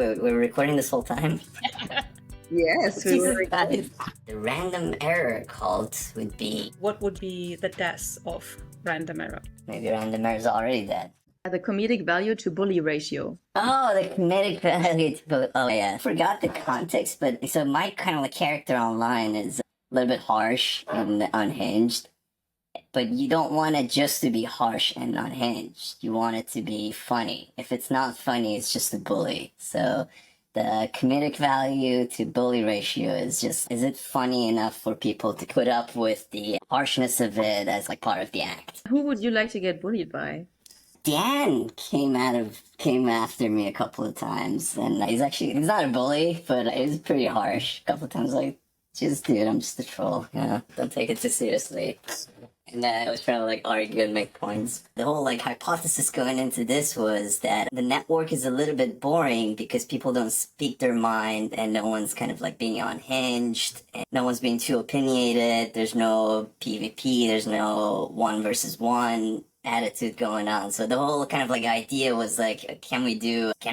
We're recording this whole time? Yes, we were. The random error called would be... What would be the death of random error? Maybe random error is already dead. The comedic value to bully ratio. Oh, the comedic value to bully. Oh, yeah. Forgot the context, but so my kind of like character online is a little bit harsh and unhinged. But you don't want it just to be harsh and unhinged. You want it to be funny. If it's not funny, it's just a bully. So the comedic value to bully ratio is just, is it funny enough for people to put up with the harshness of it as like part of the act? Who would you like to get bullied by? Dan came after me a couple of times, and he's not a bully, but it was pretty harsh. A couple of times, like, just dude, I'm just a troll, you know, don't take it too seriously. And I was trying to like argue and make points. The whole like hypothesis going into this was that the network is a little bit boring because people don't speak their mind and no one's kind of like being unhinged and no one's being too opinionated. There's no PvP, there's no 1 versus 1 attitude going on. So the whole kind of like idea was like, can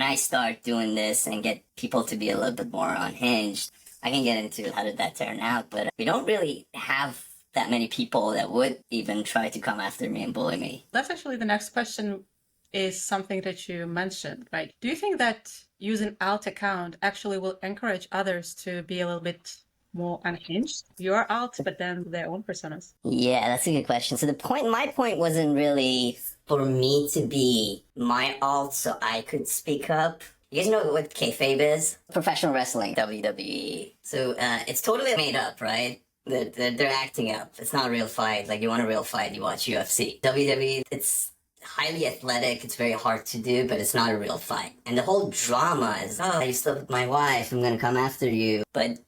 I start doing this and get people to be a little bit more unhinged? I can get into how did that turn out, but we don't really have that many people that would even try to come after me and bully me. That's actually the next question, is something that you mentioned, right? Do you think that using alt account actually will encourage others to be a little bit more unhinged? You're alt, but then their own personas. Yeah, that's a good question. So my point wasn't really for me to be my alt so I could speak up. You guys know what kayfabe is? Professional wrestling, WWE. So it's totally made up, right? They're acting up. It's not a real fight. Like, you want a real fight, you watch UFC. WWE, it's highly athletic. It's very hard to do, but it's not a real fight. And the whole drama is, oh, you slept with my wife, I'm gonna come after you. But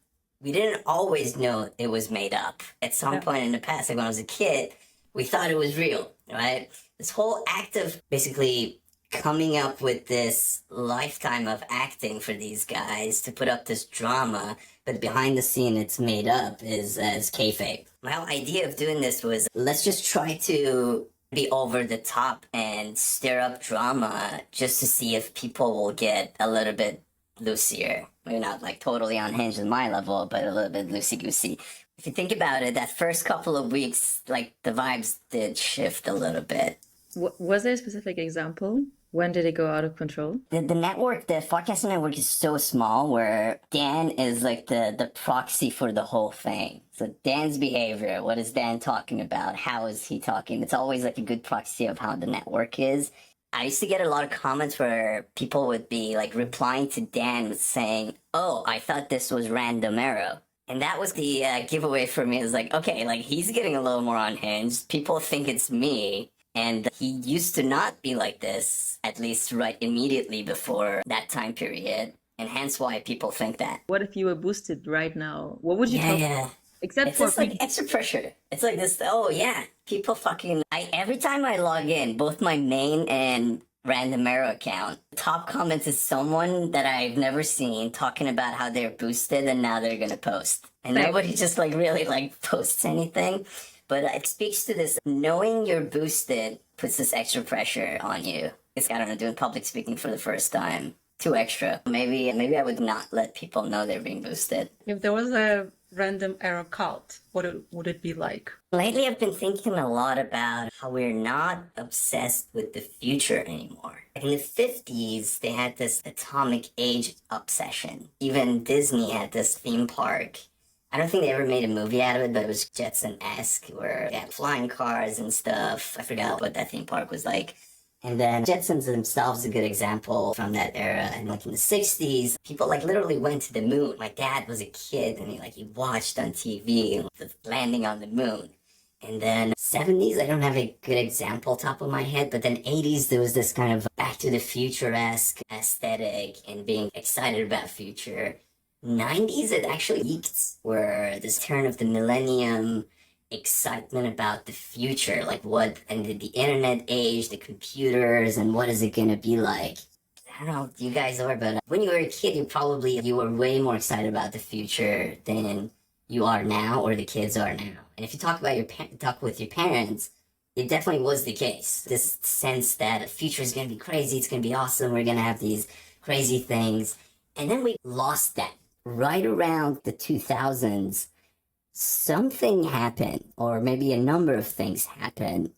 we didn't always know it was made up. At some point in the past, like when I was a kid, we thought it was real, right? This whole act of basically coming up with this lifetime of acting for these guys to put up this drama, but behind the scene it's made up, is as kayfabe. My whole idea of doing this was, let's just try to be over the top and stir up drama just to see if people will get a little bit loosier. Maybe not like totally unhinged at my level, but a little bit loosey-goosey. If you think about it, that first couple of weeks, like, the vibes did shift a little bit. Was there a specific example? When did it go out of control? The network, the Farcaster network is so small where Dan is like the proxy for the whole thing. So Dan's behavior, what is Dan talking about? How is he talking? It's always like a good proxy of how the network is. I used to get a lot of comments where people would be like replying to Dan saying, oh, I thought this was Domero. And that was the giveaway for me. It was like, okay, like he's getting a little more unhinged. People think it's me. And he used to not be like this, at least right immediately before that time period. And hence why people think that. What if you were boosted right now? What would you talk about? Except it's for just like extra pressure. It's like this, oh yeah, people fucking... every time I log in, both my main and Domero account, top comments is someone that I've never seen talking about how they're boosted and now they're gonna post. And nobody just like really like posts anything. But it speaks to this, knowing you're boosted puts this extra pressure on you. It's, I don't know, doing public speaking for the first time. Too extra. Maybe I would not let people know they're being boosted. If there was a random error cult, what would it be like? Lately, I've been thinking a lot about how we're not obsessed with the future anymore. In the 50s, they had this atomic age obsession. Even Disney had this theme park. I don't think they ever made a movie out of it, but it was Jetson-esque, where they had flying cars and stuff. I forgot what that theme park was like. And then Jetsons themselves is a good example from that era. And like in the 60s, people like literally went to the moon. My dad was a kid and he watched on TV the landing on the moon. And then 70s, I don't have a good example top of my head, but then 80s, there was this kind of Back to the Future-esque aesthetic and being excited about future. 90s, it actually leaked, where this turn of the millennium, excitement about the future, like what, and the internet age, the computers, and what is it gonna be like? I don't know if you guys are, but when you were a kid, you were way more excited about the future than you are now, or the kids are now. And if you talk with your parents, it definitely was the case. This sense that the future is gonna be crazy, it's gonna be awesome, we're gonna have these crazy things. And then we lost that. Right around the 2000s, something happened, or maybe a number of things happened.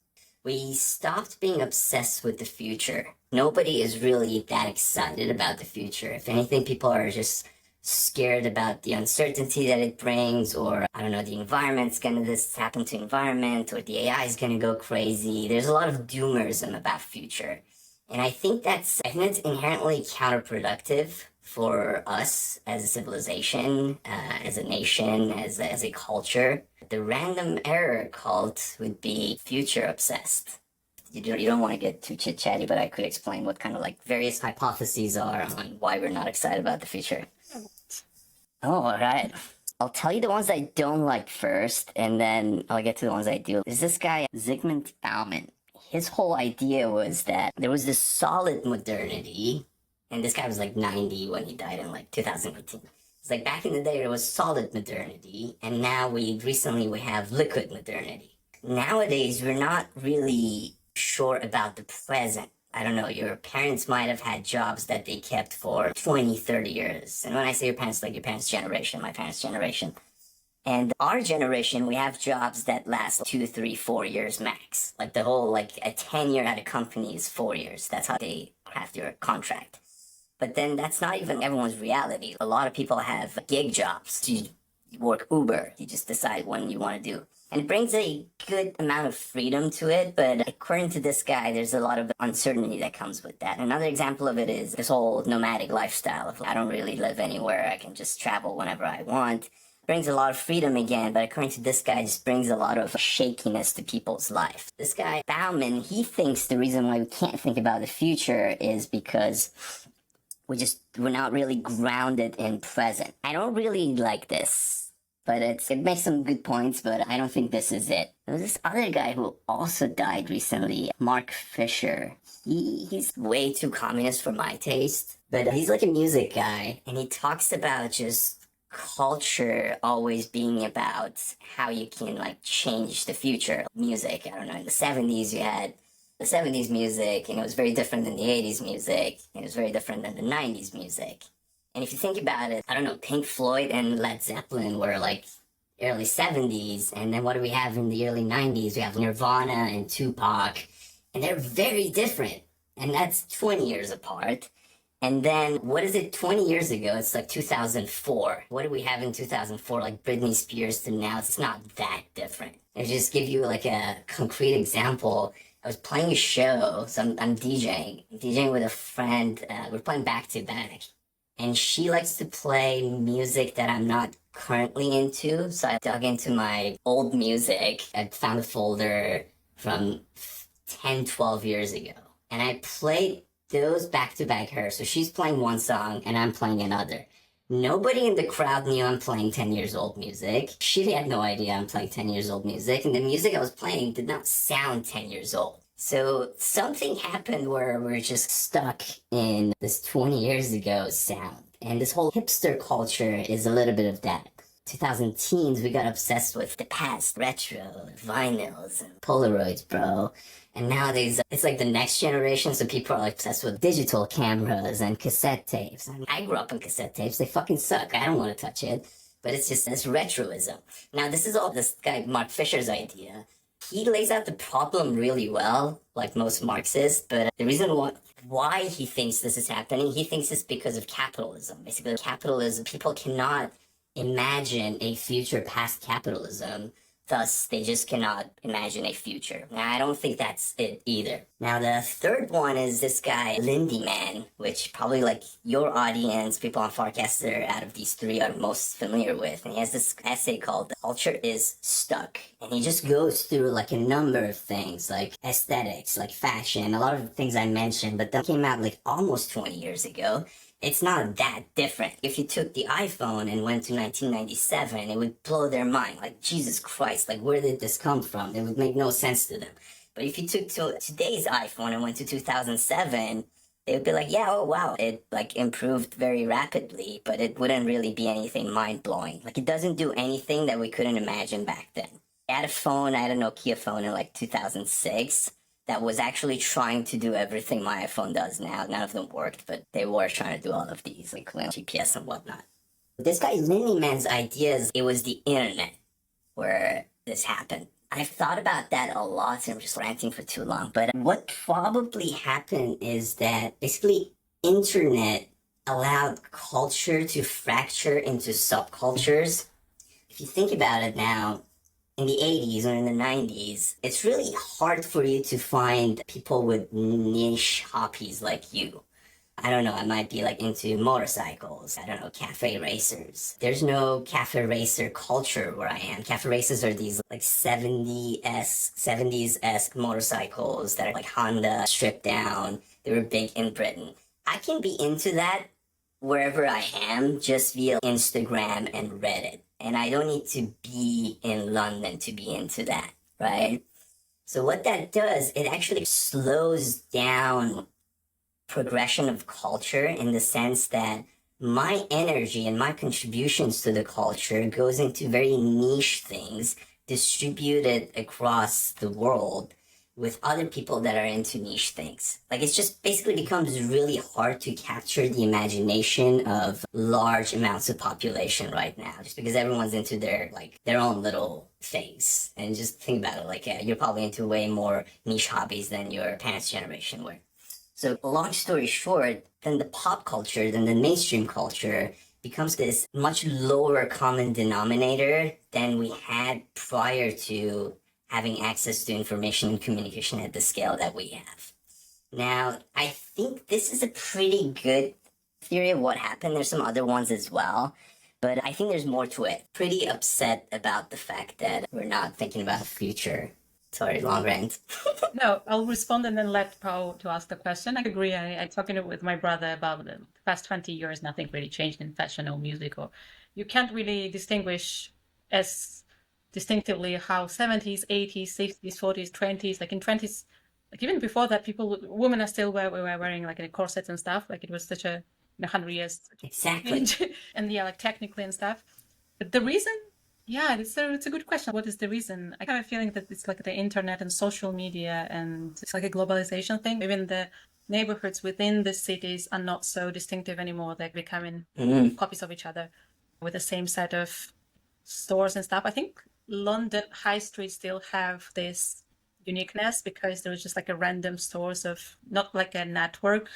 We stopped being obsessed with the future. Nobody is really that excited about the future. If anything, people are just scared about the uncertainty that it brings, or I don't know, the environment's gonna this happen to environment, or the AI is gonna go crazy. There's a lot of doomerism about future. And I think it's inherently counterproductive for us as a civilization, as a nation, as a culture. The random error cult would be future obsessed. You don't want to get too chit chatty, but I could explain what kind of like various hypotheses are on why we're not excited about the future. Oh, all right. I'll tell you the ones I don't like first, and then I'll get to the ones I do. There's this guy, Zygmunt Bauman. His whole idea was that there was this solid modernity, and this guy was like 90 when he died in like 2018. It's like back in the day there was solid modernity, and now we have liquid modernity. Nowadays we're not really sure about the present. I don't know, your parents might have had jobs that they kept for 20, 30 years. And when I say your parents, like your parents' generation, my parents' generation. And our generation, we have jobs that last 2, 3, 4 years max. Like the whole, like a tenure at a company is 4 years. That's how they craft your contract. But then that's not even everyone's reality. A lot of people have gig jobs. You work Uber. You just decide when you want to do. And it brings a good amount of freedom to it, but according to this guy, there's a lot of uncertainty that comes with that. Another example of it is this whole nomadic lifestyle of I don't really live anywhere, I can just travel whenever I want. It brings a lot of freedom again, but according to this guy, it just brings a lot of shakiness to people's life. This guy, Bauman, he thinks the reason why we can't think about the future is because we're not really grounded in present. I don't really like this. But it makes some good points, but I don't think this is it. There was this other guy who also died recently, Mark Fisher. He's way too communist for my taste, but he's like a music guy, and he talks about just culture always being about how you can like change the future. Music, I don't know, in the 70s you had the 70s music, and it was very different than the 80s music, and it was very different than the 90s music. And if you think about it, I don't know, Pink Floyd and Led Zeppelin were like early 70s, and then what do we have in the early 90s? We have Nirvana and Tupac, and they're very different, and that's 20 years apart. And then, what is it, 20 years ago? It's like 2004. What do we have in 2004? Like Britney Spears to now, it's not that different. I'll just give you like a concrete example. I was playing a show, so I'm DJing. I'm DJing with a friend. We're playing back to back. And she likes to play music that I'm not currently into. So I dug into my old music. I found a folder from 10, 12 years ago. And I played those back to back her. So she's playing one song and I'm playing another. Nobody in the crowd knew I'm playing 10 years old music. She had no idea I'm playing 10 years old music. And the music I was playing did not sound 10 years old. So something happened where we're just stuck in this 20 years ago sound. And this whole hipster culture is a little bit of that. 2000 teens, we got obsessed with the past, retro, vinyls, and Polaroids, bro. And nowadays, it's like the next generation, so people are like obsessed with digital cameras and cassette tapes. I mean, I grew up on cassette tapes. They fucking suck. I don't want to touch it. But it's just this retroism. Now, this is all this guy Mark Fisher's idea. He lays out the problem really well, like most Marxists, but the reason why he thinks this is happening, he thinks it's because of capitalism. Basically, capitalism, people cannot imagine a future past capitalism, thus they just cannot imagine a future. Now, I don't think that's it either. Now, the third one is this guy, Lindyman, which probably like your audience, people on Farcaster out of these three are most familiar with. And he has this essay called "The Culture is Stuck." And he just goes through like a number of things, like aesthetics, like fashion, a lot of things I mentioned, but that came out like almost 20 years ago. It's not that different. If you took the iPhone and went to 1997, it would blow their mind. Like, Jesus Christ, like, where did this come from? It would make no sense to them. But if you took today's iPhone and went to 2007, they would be like, yeah, oh, wow, it, like, improved very rapidly, but it wouldn't really be anything mind-blowing. Like, it doesn't do anything that we couldn't imagine back then. I had a Nokia phone in, like, 2006. that was actually trying to do everything my iPhone does now. None of them worked, but they were trying to do all of these, like GPS and whatnot. This guy Lindyman's ideas, it was the internet where this happened. I've thought about that a lot, and I'm just ranting for too long. But what probably happened is that basically internet allowed culture to fracture into subcultures. If you think about it now, in the 80s or in the 90s, it's really hard for you to find people with niche hobbies like you. I don't know, I might be like into motorcycles. I don't know, cafe racers. There's no cafe racer culture where I am. Cafe racers are these like 70s-esque motorcycles that are like Honda stripped down. They were big in Britain. I can be into that wherever I am just via Instagram and Reddit. And I don't need to be in London to be into that, right? So what that does, it actually slows down progression of culture in the sense that my energy and my contributions to the culture goes into very niche things distributed across the world with other people that are into niche things. Like it's just basically becomes really hard to capture the imagination of large amounts of population right now, just because everyone's into their own little phase. And just think about it, like yeah, you're probably into way more niche hobbies than your parents' generation were. So long story short, then the pop culture, then the mainstream culture becomes this much lower common denominator than we had prior to having access to information and communication at the scale that we have. Now, I think this is a pretty good theory of what happened. There's some other ones as well, but I think there's more to it. Pretty upset about the fact that we're not thinking about the future. Sorry, long rant. No, I'll respond and then let Pao to ask the question. I agree. I talking with my brother about the past 20 years, nothing really changed in fashion or music, or you can't really distinguish as distinctively how 70s, 80s, 60s, 40s, 20s, like in 20s, like even before that, women are still were wearing like corsets and stuff. Like it was such a 100 years Exactly. and yeah, like technically and stuff. But the reason, yeah, it's a good question. What is the reason? I have a feeling that it's like the internet and social media, and it's like a globalization thing. Even the neighborhoods within the cities are not so distinctive anymore. They're becoming copies of each other with the same set of stores and stuff. I think London high streets still have this uniqueness because there was just like a random stores of not like a network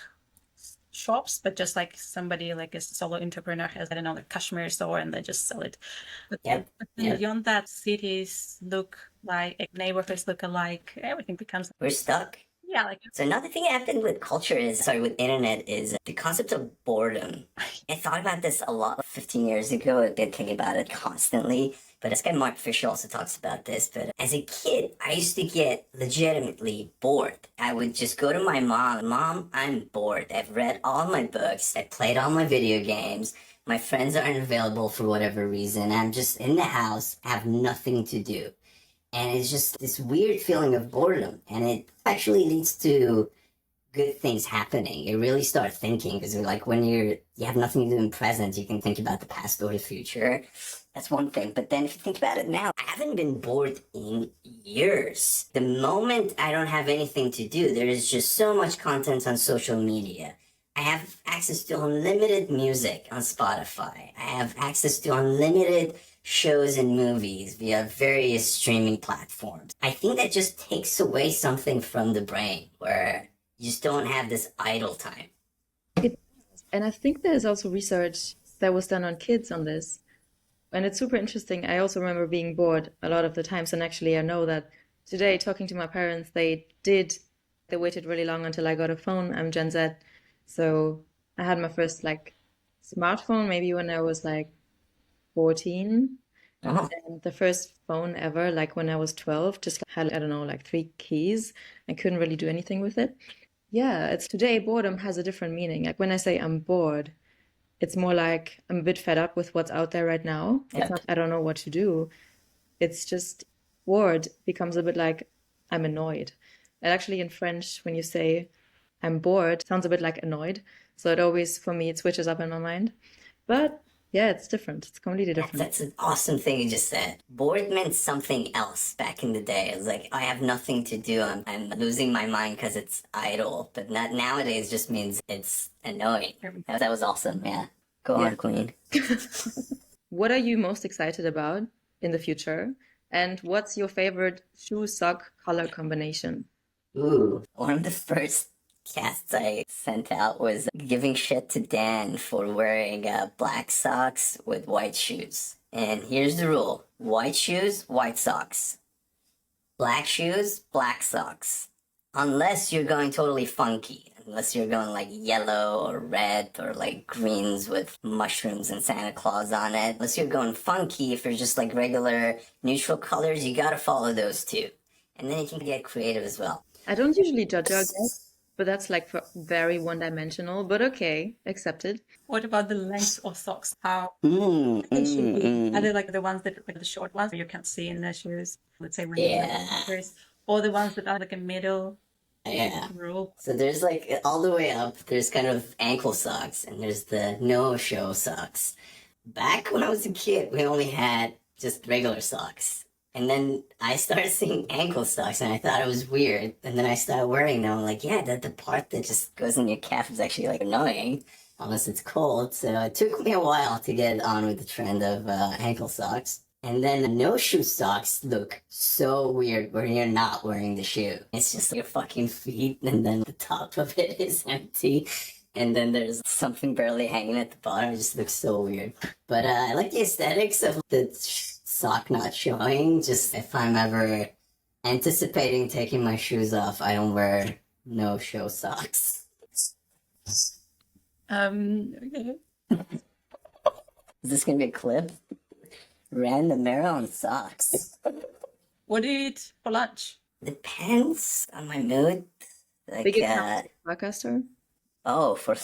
shops, but just like somebody like a solo entrepreneur has, I don't know, like cashmere store and they just sell it. But, Yep. but then beyond that, cities look like neighborhoods look alike. Everything becomes We're stuck. yeah, like So another thing that happened with culture with internet is the concept of boredom. I thought about this a lot 15 years ago. I've been thinking about it constantly. But this guy Mark Fisher also talks about this. But as a kid, I used to get legitimately bored. I would just go to my mom. Mom, I'm bored. I've read all my books. I played all my video games. My friends aren't available for whatever reason. I'm just in the house, have nothing to do. And it's just this weird feeling of boredom. And it actually leads to good things happening. You really start thinking because like when you have nothing to do in the present, you can think about the past or the future. That's one thing. But then if you think about it now, I haven't been bored in years. The moment I don't have anything to do, there is just so much content on social media. I have access to unlimited music on Spotify. I have access to unlimited shows and movies via various streaming platforms. I think that just takes away something from the brain where you just don't have this idle time. And I think there's also research that was done on kids on this. And it's super interesting. I also remember being bored a lot of the times. And actually, I know that today, talking to my parents, they waited really long until I got a phone. I'm Gen Z. So I had my first like smartphone maybe when I was like 14. Uh-huh. And the first phone ever, like when I was 12, just had, I don't know, like 3 keys. I couldn't really do anything with it. Yeah, it's today boredom has a different meaning. Like when I say I'm bored, it's more like I'm a bit fed up with what's out there right now. It's Yep. not, I don't know what to do. It's just bored becomes a bit like I'm annoyed. And actually in French, when you say I'm bored, it sounds a bit like annoyed. So it always, for me, it switches up in my mind. But Yeah, it's different. It's completely different. That's an awesome thing you just said. Bored meant something else back in the day. It was like, I have nothing to do. I'm losing my mind because it's idle. But not nowadays just means it's annoying. That was awesome. Yeah. Go Yeah. on, Queen. What are you most excited about in the future? And what's your favorite shoe sock color combination? Ooh, one of the first casts I sent out was giving shit to Dan for wearing black socks with white shoes. And here's the rule: white shoes, white socks. Black shoes, black socks. Unless you're going totally funky. Unless you're going like yellow or red or like greens with mushrooms and Santa Claus on it. Unless you're going funky, if you're just like regular neutral colors, you gotta follow those too. And then you can get creative as well. I don't usually judge our guests, but that's like for very one-dimensional, but okay, accepted. What about the length of socks? How Mm, they should be? Are mm. they like the ones that like the short ones where you can't see in their shoes? Let's say when Yeah. you're or the ones that are like a middle Yeah. rule. So there's like all the way up, there's kind of ankle socks and there's the no-show socks. Back when I was a kid, we only had just regular socks. And then I started seeing ankle socks and I thought it was weird. And then I started wearing them. I'm like, yeah, the part that just goes in your calf is actually like annoying unless it's cold. So it took me a while to get on with the trend of ankle socks. And then the no-shoe socks look so weird when you're not wearing the shoe. It's just your fucking feet and then the top of it is empty. And then there's something barely hanging at the bottom. It just looks so weird. But I like the aesthetics of the sock not showing. Just if I'm ever anticipating taking my shoes off, I don't wear no-show socks. Okay. Is this gonna be a clip? Random Domero on socks. What do you eat for lunch? Depends on my mood. Like, Big account Farcaster? oh, for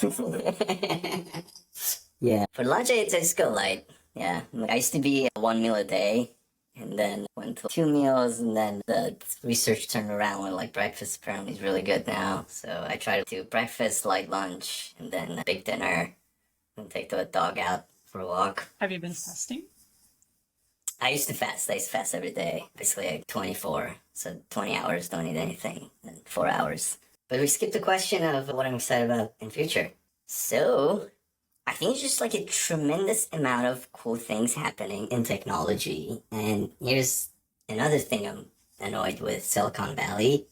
yeah, for lunch I just go light. Yeah, like, I used to be 1 meal a day, and then went to 2 meals, and then the research turned around where like breakfast apparently is really good now. So I try to do breakfast, light lunch, and then a big dinner, and take the dog out for a walk. Have you been fasting? I used to fast. I used to fast every day, basically like 24. So 20 hours, don't eat anything, and 4 hours. But we skipped the question of what I'm excited about in future. So I think it's just like a tremendous amount of cool things happening in technology. And here's another thing I'm annoyed with Silicon Valley.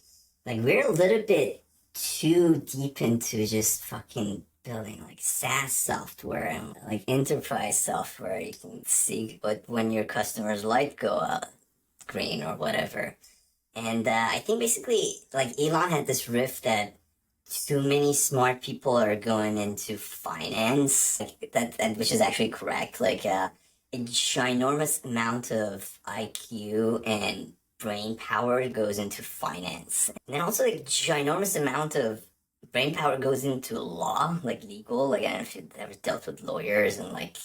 Like, we're a little bit too deep into just fucking building like SaaS software and like enterprise software. You can see but when your customers' light go out green or whatever. And I think basically like Elon had this riff that too many smart people are going into finance, like, that which is actually correct. Like a ginormous amount of IQ and brain power goes into finance, and then also like ginormous amount of brain power goes into law, like legal. Like, I don't know if you've ever dealt with lawyers and like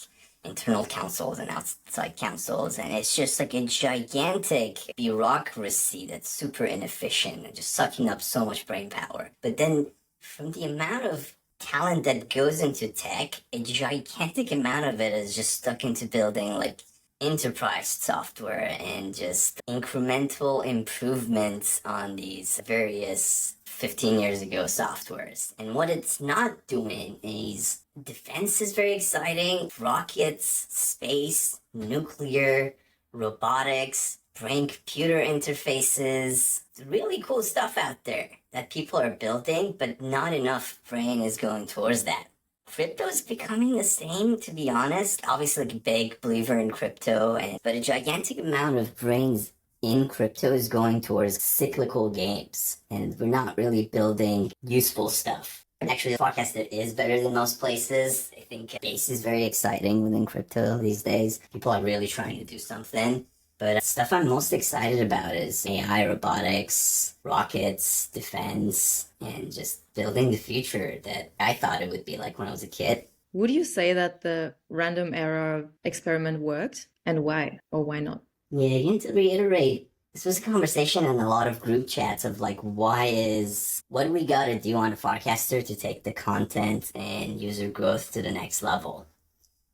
internal counsels and outside counsels, and it's just like a gigantic bureaucracy that's super inefficient and just sucking up so much brain power. But then from the amount of talent that goes into tech, a gigantic amount of it is just stuck into building like enterprise software and just incremental improvements on these various 15 years ago softwares. And what it's not doing is defense is very exciting, rockets, space, nuclear, robotics, brain computer interfaces, really cool stuff out there that people are building, but not enough brain is going towards that. Crypto is becoming the same, to be honest. Obviously, like a big believer in crypto, but a gigantic amount of brains in crypto is going towards cyclical games, and we're not really building useful stuff. Actually, the Farcaster is better than most places. I think base is very exciting within crypto these days. People are really trying to do something. But stuff I'm most excited about is AI, robotics, rockets, defense, and just building the future that I thought it would be like when I was a kid. Would you say that the random error experiment worked, and why or why not? Yeah, again, to reiterate, this was a conversation in a lot of group chats of like, what do we gotta do on a Farcaster to take the content and user growth to the next level?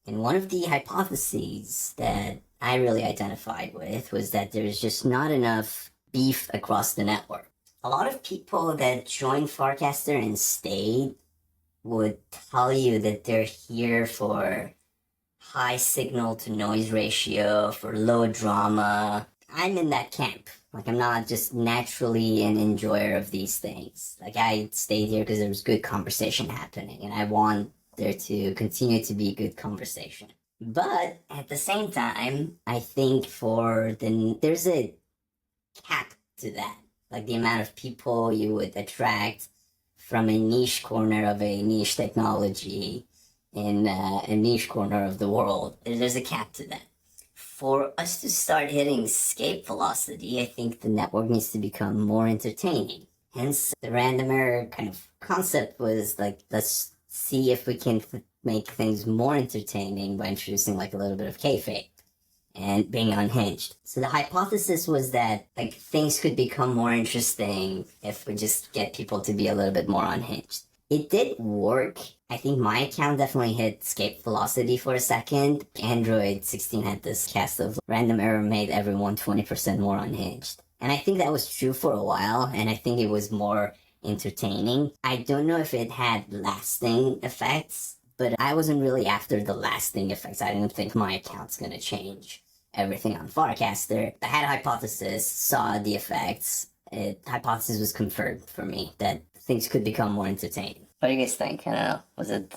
And one of the hypotheses that I really identified with was that there's just not enough beef across the network. A lot of people that joined Farcaster and stayed would tell you that they're here for high signal to noise ratio, for low drama. I'm in that camp. Like, I'm not just naturally an enjoyer of these things. Like, I stayed here because there was good conversation happening, and I want there to continue to be good conversation. But at the same time, I think there's a cap to that. Like, the amount of people you would attract from a niche corner of a niche technology in a niche corner of the world. There's a cap to that. For us to start hitting escape velocity, I think the network needs to become more entertaining. Hence, the random error kind of concept was like, let's see if we can make things more entertaining by introducing like a little bit of kayfabe and being unhinged. So the hypothesis was that like things could become more interesting if we just get people to be a little bit more unhinged. It did work. I think my account definitely hit escape velocity for a second. Android 16 had this cast of random error made everyone 20% more unhinged. And I think that was true for a while, and I think it was more entertaining. I don't know if it had lasting effects, but I wasn't really after the lasting effects. I didn't think my account's gonna change everything on Farcaster. I had a hypothesis, saw the effects. Hypothesis was confirmed for me that things could become more entertaining. What do you guys think? I don't know. Was it?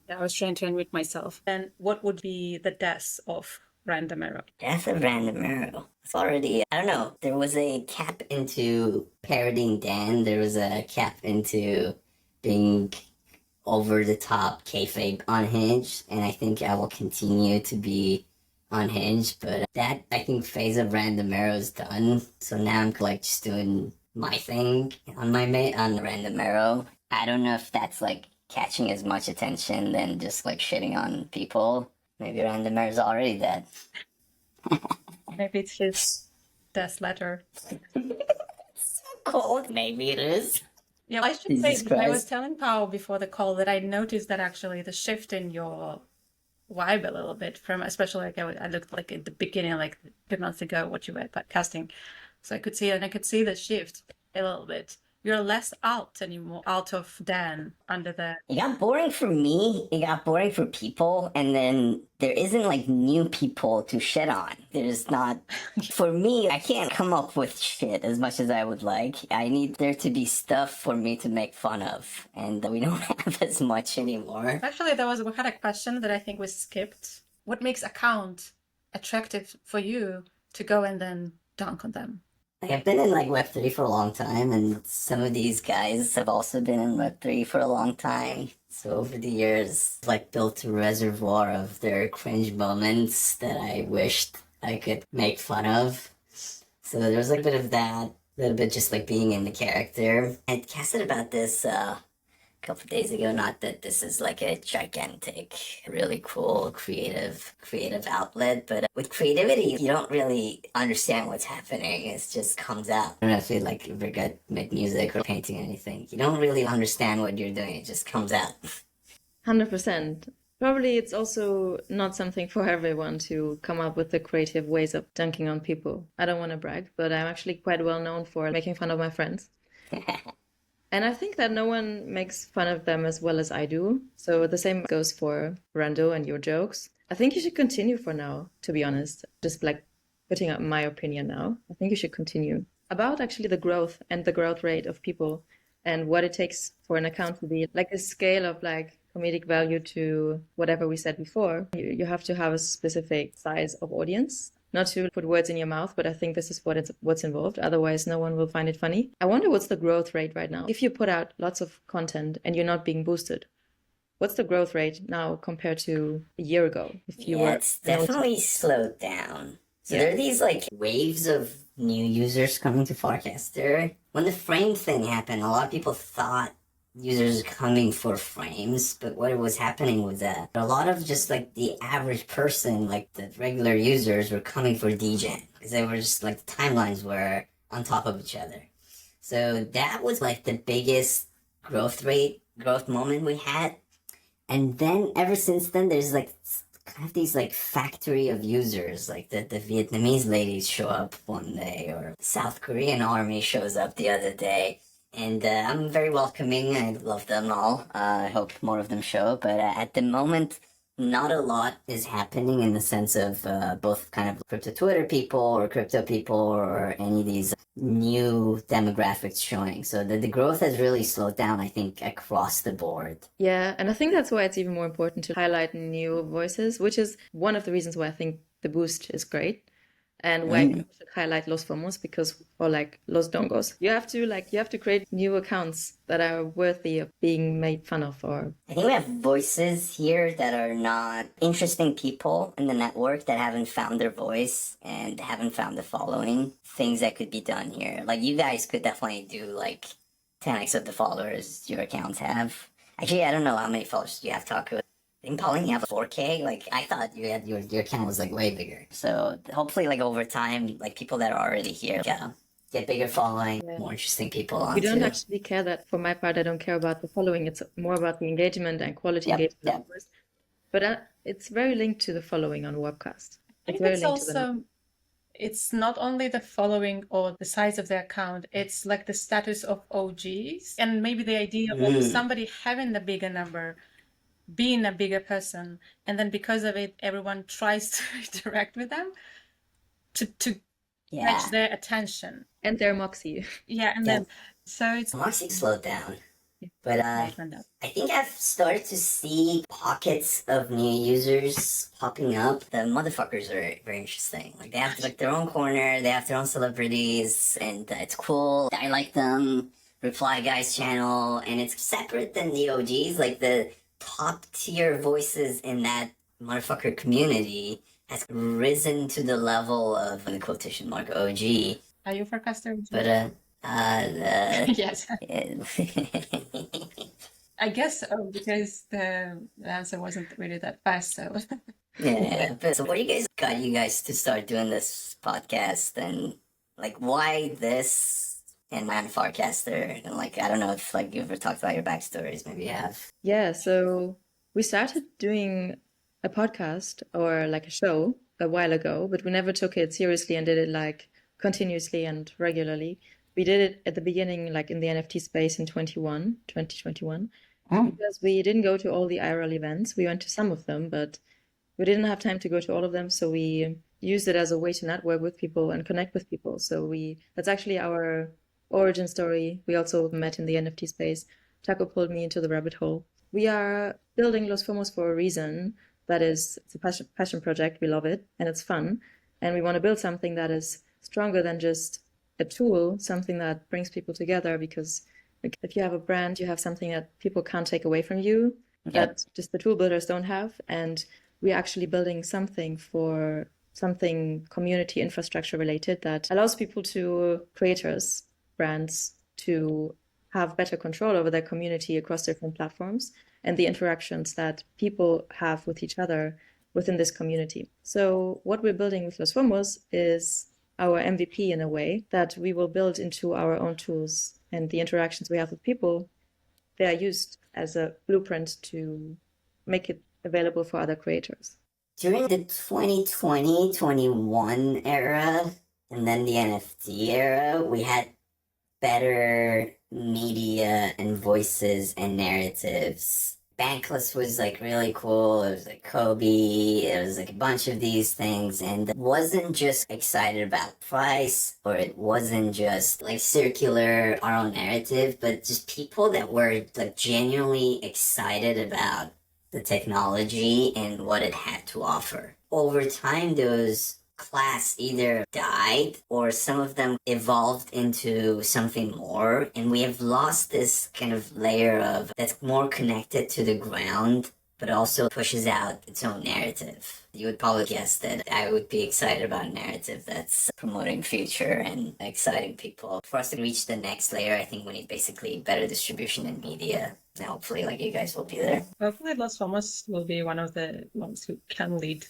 Yeah, I was trying to unmute myself. And what would be the death of random error? Death of random arrow. It's already, I don't know. There was a cap into parodying Dan. There was a cap into being over the top kayfabe unhinged. And I think I will continue to be unhinged. But that, I think, phase of random arrow is done. So now I'm like just doing my thing on on random arrow. I don't know if that's like catching as much attention than just like shitting on people. Maybe random arrow's already dead. Maybe it's his death letter. Cold. Maybe it is. Yeah, I should Jesus say, I was Christ. telling Pao before the call that I noticed that actually the shift in your vibe a little bit from, especially like I looked like at the beginning, like 2 months ago, what you were podcasting. So I could see it, and I could see the shift a little bit. You're less out anymore, out of Dan under the. It got boring for me. It got boring for people. And then there isn't like new people to shit on. There's not. For me, I can't come up with shit as much as I would like. I need there to be stuff for me to make fun of. And we don't have as much anymore. Actually, we had a question that I think we skipped. What makes account attractive for you to go and then dunk on them? Like, I've been in like Web3 for a long time, and some of these guys have also been in Web3 for a long time. So over the years, like built a reservoir of their cringe moments that I wished I could make fun of. So there was like a bit of that, a little bit just like being in the character. I casted about this a couple days ago. Not that this is like a gigantic, really cool, creative outlet, but with creativity, you don't really understand what's happening. It just comes out. I don't know if you like ever got make music or painting or anything. You don't really understand what you're doing. It just comes out. 100%. Probably it's also not something for everyone to come up with the creative ways of dunking on people. I don't want to brag, but I'm actually quite well known for making fun of my friends. And I think that no one makes fun of them as well as I do. So the same goes for Rando and your jokes. I think you should continue for now, to be honest. Just like putting up my opinion now. I think you should continue. About actually the growth and the growth rate of people and what it takes for an account to be like a scale of like comedic value to whatever we said before. You have to have a specific size of audience. Not to put words in your mouth, but I think this is what's involved. Otherwise, no one will find it funny. I wonder what's the growth rate right now. If you put out lots of content and you're not being boosted, what's the growth rate now compared to a year ago? If you were, It's definitely slowed down. So there are these like waves of new users coming to Farcaster. When the frame thing happened, a lot of people thought users coming for frames, but what was happening was that a lot of just like the average person, like the regular users, were coming for DGen because they were just like the timelines were on top of each other. So that was like the biggest growth moment we had. And then ever since then, there's like kind of these like factory of users. Like the Vietnamese ladies show up one day, or the South Korean army shows up the other day. And I'm very welcoming. I love them all. I hope more of them show. But at the moment, not a lot is happening in the sense of both kind of crypto Twitter people or crypto people or any of these new demographics showing. So the growth has really slowed down, I think, across the board. Yeah, and I think that's why it's even more important to highlight new voices, which is one of the reasons why I think the boost is great and why people should highlight Los Fomos because, or like Los Dongos. You have to create new accounts that are worthy of being made fun of or I think we have voices here that are not interesting people in the network that haven't found their voice and haven't found the following. Things that could be done here. Like you guys could definitely do like 10x of the followers your accounts have. Actually, I don't know how many followers you have, Taco. I think Pauline, you have 4K. Like I thought you had your account was like way bigger. So hopefully, like over time, like people that are already here, yeah, get bigger following, more interesting people we don't onto. actually care that. For my part, I don't care about the following. It's more about the engagement and quality Yep, engagement, yep. of course. But it's very linked to the following on Webcast. I It's think very it's linked to the also, it's not only the following or the size of the account, it's like the status of OGs and maybe the idea of somebody having the bigger number, being a bigger person, and then because of it, everyone tries to interact with them to Yeah. catch their attention. and their moxie. Yeah, and Yeah. then so it's Moxie slowed down. But Right, went up. I think I've started to see pockets of new users popping up. The motherfuckers are very interesting. Like they have like their own corner, they have their own celebrities, and it's cool. I like them. Reply Guys channel, and it's separate than the OGs. Like the top tier voices in that motherfucker community has risen to the level of in the quotation mark OG. Are you Farcaster? But Yes, I guess so, because the answer wasn't really that fast. So yeah. But so what do you guys got you guys to start doing this podcast, and like why this and man Farcaster, and like I don't know if like you ever talked about your backstories, maybe you have. Yeah, so we started doing a podcast or like a show a while ago, but we never took it seriously and did it like continuously and regularly. We did it at the beginning, like in the NFT space in 2021, because we didn't go to all the IRL events. We went to some of them, but we didn't have time to go to all of them, so we used it as a way to network with people and connect with people. That's actually our origin story. We also met in the NFT space. Taco pulled me into the rabbit hole. We are building Los Fomos for a reason. It's a passion project. We love it and it's fun. And we want to build something that is stronger than just a tool, something that brings people together. Because like, if you have a brand, you have something that people can't take away from you, that just the tool builders don't have. And we're actually building something community infrastructure related that allows creators, brands, to have better control over their community across different platforms and the interactions that people have with each other within this community. So what we're building with Los Fomos is our MVP in a way that we will build into our own tools, and the interactions we have with people, they are used as a blueprint to make it available for other creators. During the 2020-21 era and then the NFT era, we had better media and voices and narratives. Bankless was like really cool. It was like Kobe. It was like a bunch of these things, and it wasn't just excited about price, or it wasn't just like circular our own narrative, but just people that were like genuinely excited about the technology and what it had to offer. Over time, those class either died or some of them evolved into something more, and we have lost this kind of layer of that's more connected to the ground but also pushes out its own narrative. You would probably guess that I would be excited about a narrative that's promoting future and exciting people. For us to reach the next layer, I think we need basically better distribution in media. And hopefully like you guys will be there. Hopefully Los Fomos will be one of the ones who can lead.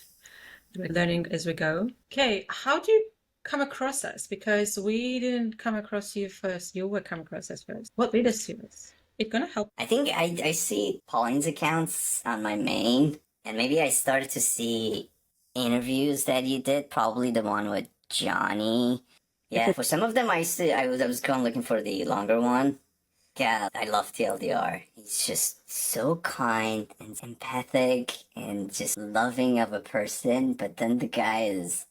We're learning as we go. Okay, how do you come across us? Because we didn't come across you first. You were come across us first. What led us to us? It's gonna help. I think I see Pauline's accounts on my main, and maybe I started to see interviews that you did, probably the one with Johnny. Yeah, for some of them I was going looking for the longer one. Yeah, I love TLDR. He's just so kind and empathic and just loving of a person, but then the guy is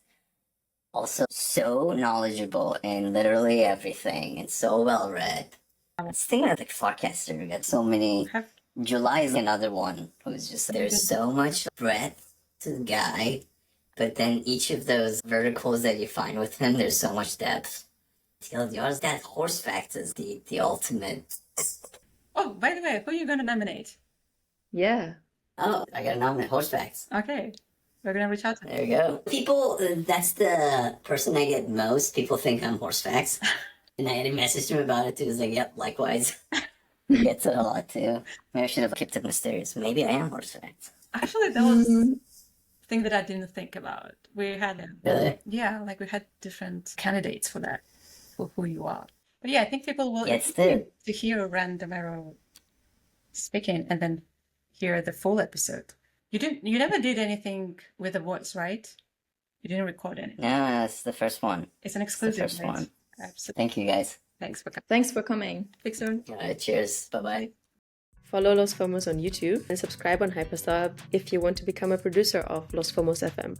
also so knowledgeable in literally everything and so well read. I was thinking of like Farcaster, we got so many. Have July is another one who's just there's so much breadth to the guy, but then each of those verticals that you find with him, there's so much depth. TLDR's that horse fact is the ultimate. Oh, by the way, who are you gonna nominate? Yeah. Oh, I got a nominate horse facts. Okay, we're gonna reach out to them. There you go. People, that's the person I get most. People think I'm horse facts. And I had a message to him about it too. He's like, yep, likewise. He gets it a lot too. Maybe I should have kept it mysterious. Maybe I am horse facts. Actually, that was a thing that I didn't think about. We had, Really? yeah, like we had different candidates for that, for who you are. But yeah, I think people will Yeah, it's the to hear Domero speaking and then hear the full episode. You never did anything with a voice, right? You didn't record anything. no, that's the first one. It's an It's the exclusive, first right? one. Absolutely. Thank you guys. Thanks for coming. Thanks for coming. Speak soon. All right, cheers. Bye bye. Follow Los Fomos on YouTube and subscribe on Hyperstar if you want to become a producer of Los Fomos FM.